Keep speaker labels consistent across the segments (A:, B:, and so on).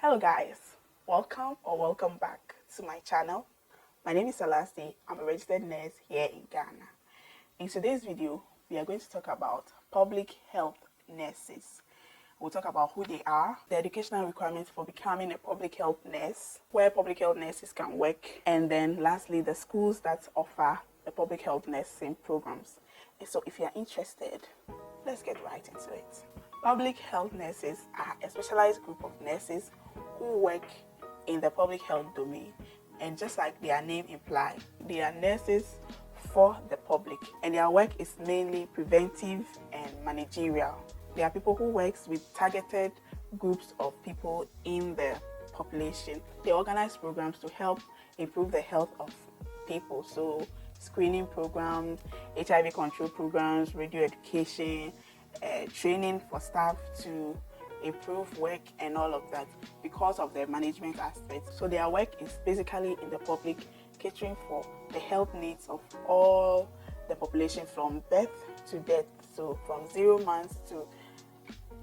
A: Hello guys, welcome back to my channel. My name is Alasti. I'm a registered nurse here in Ghana. In today's video, we are going to talk about public health nurses. We'll talk about who they are, the educational requirements for becoming a public health nurse, where public health nurses can work, and then lastly, the schools that offer the public health nursing programs. And so if you're interested, let's get right into it. Public health nurses are a specialized group of nurses who work in the public health domain. And just like their name implies, they are nurses for the public. And their work is mainly preventive and managerial. They are people who work with targeted groups of people in the population. They organize programs to help improve the health of people. So screening programs, HIV control programs, radio education, training for staff to improve work and all of that because of the management aspect. So their work is basically in the public, catering for the health needs of all the population from birth to death. So from 0 months to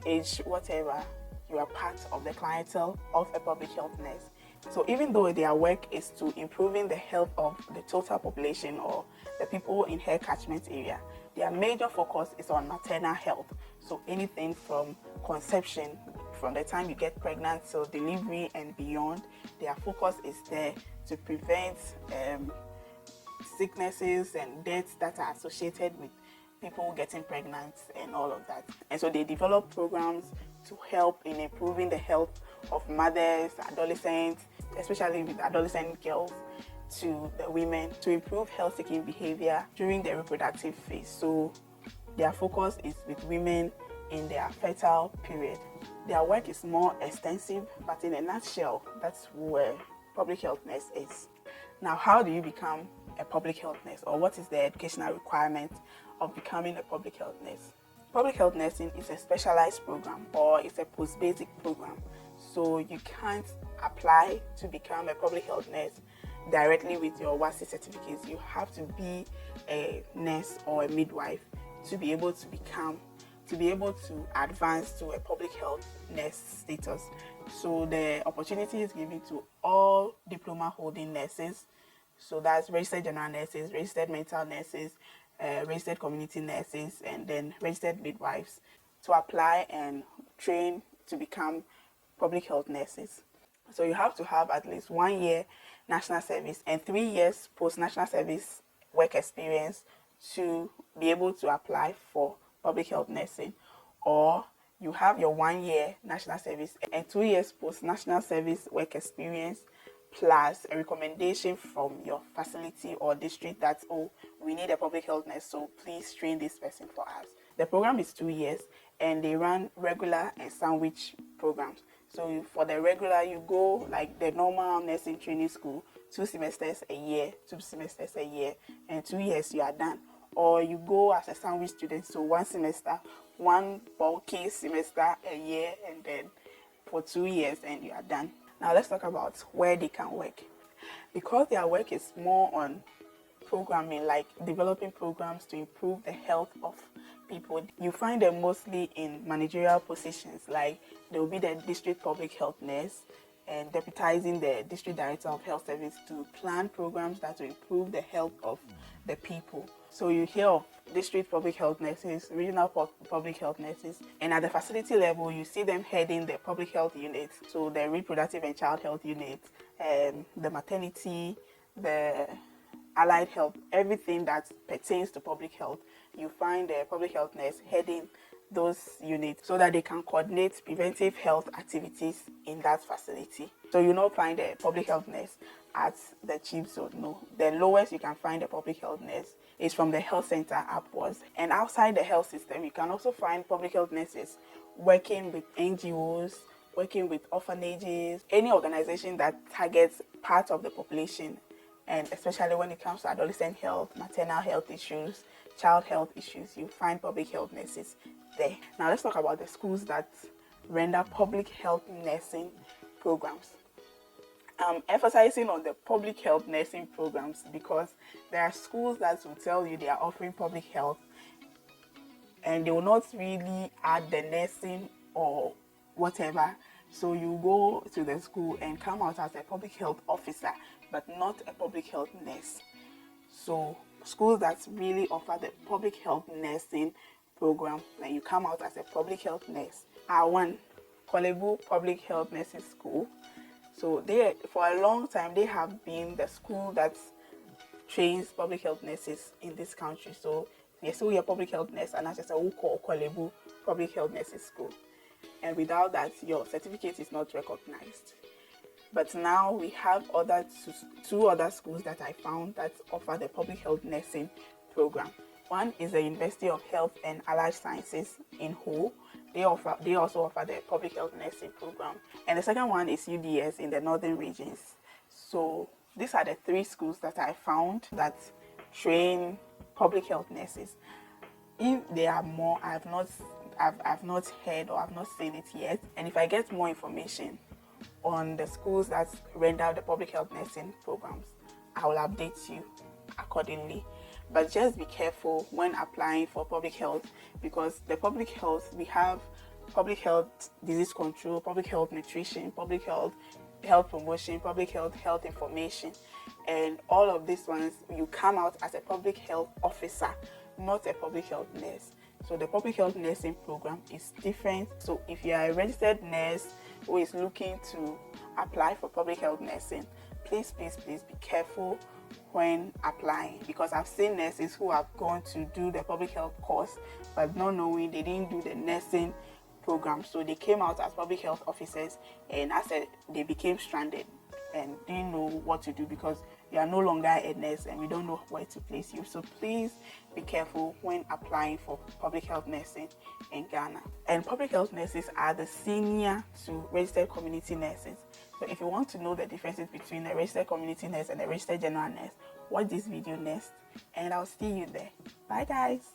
A: age whatever, you are part of the clientele of a public health nurse. So even though their work is to improving the health of the total population or the people in her catchment area, their major focus is on maternal health. So anything from conception, from the time you get pregnant till delivery and beyond, their focus is there to prevent sicknesses and deaths that are associated with people getting pregnant and all of that. And so they develop programs to help in improving the health of mothers, adolescents, especially with adolescent girls, to the women, to improve health-seeking behavior during the reproductive phase. So their focus is with women in their fertile period. Their work is more extensive, but in a nutshell, that's where public health nurse is. Now, how do you become a public health nurse, or what is the educational requirement of becoming a public health nurse? Public health nursing is a specialized program, or it's a post-basic program. So you can't apply to become a public health nurse directly with your WASI certificates. You have to be a nurse or a midwife to be able to advance to a public health nurse status. So the opportunity is given to all diploma holding nurses. So that's registered general nurses, registered mental nurses, registered community nurses, and then registered midwives to apply and train to become public health nurses. So you have to have at least 1 year national service and 3 years post-national service work experience to be able to apply for public health nursing. Or you have your 1 year national service and 2 years post-national service work experience plus a recommendation from your facility or district that, oh, we need a public health nurse, so please train this person for us. The program is 2 years and they run regular and sandwich programs. So for the regular, you go like the normal nursing training school, 2 semesters a year, 2 semesters a year, and 2 years you are done. Or you go as a sandwich student, so 1 semester, 1 bulky semester a year, and then for 2 years and you are done. Now let's talk about where they can work. Because their work is more on programming, like developing programs to improve the health of people, you find them mostly in managerial positions, like they will be the district public health nurse and deputizing the district director of health service to plan programs that will improve the health of the people. So you hear of district public health nurses, regional public health nurses, and at the facility level, you see them heading the public health units, so the reproductive and child health units, the maternity, the allied health, everything that pertains to public health. You find the public health nurse heading those units so that they can coordinate preventive health activities in that facility. So you not find a public health nurse at the chief zone. No, the lowest you can find a public health nurse is from the health center upwards. And outside the health system, you can also find public health nurses working with NGOs, working with orphanages, any organization that targets part of the population, and especially when it comes to adolescent health, maternal health issues, child health issues, you find public health nurses there. Now let's talk about the schools that render public health nursing programs. I'm emphasizing on the public health nursing programs because there are schools that will tell you they are offering public health and they will not really add the nursing or whatever So you go to the school and come out as a public health officer, but not a public health nurse. So schools that really offer the public health nursing program, when you come out as a public health nurse, are one, Korle Bu Public Health Nursing School. So they, for a long time, they have been the school that trains public health nurses in this country. So yes, so you're a public health nurse, and as I said, we call Korle Bu Public Health Nursing School. And without that, your certificate is not recognized. But now we have two other schools that I found that offer the public health nursing program. One is the University of Health and Allied Sciences in Ho. They also offer the public health nursing program. And the second one is UDS in the northern regions. So these are the three schools that I found that train public health nurses. If there are more, I've not heard or I've not seen it yet. And if I get more information on the schools that render the public health nursing programs, I will update you accordingly. But just be careful when applying for public health, because the public health, we have public health disease control, public health nutrition, public health promotion, public health information, and all of these ones, you come out as a public health officer, not a public health nurse. So the public health nursing program is different. So if you are a registered nurse who is looking to apply for public health nursing, please be careful when applying, because I've seen nurses who have gone to do the public health course but not knowing they didn't do the nursing program. So they came out as public health officers, and I said they became stranded and didn't know what to do, because you are no longer a nurse and we don't know where to place you. So please be careful when applying for public health nursing in Ghana. And public health nurses are the senior to registered community nurses. So if you want to know the differences between a registered community nurse and a registered general nurse, watch this video next, and I'll see you there. Bye guys.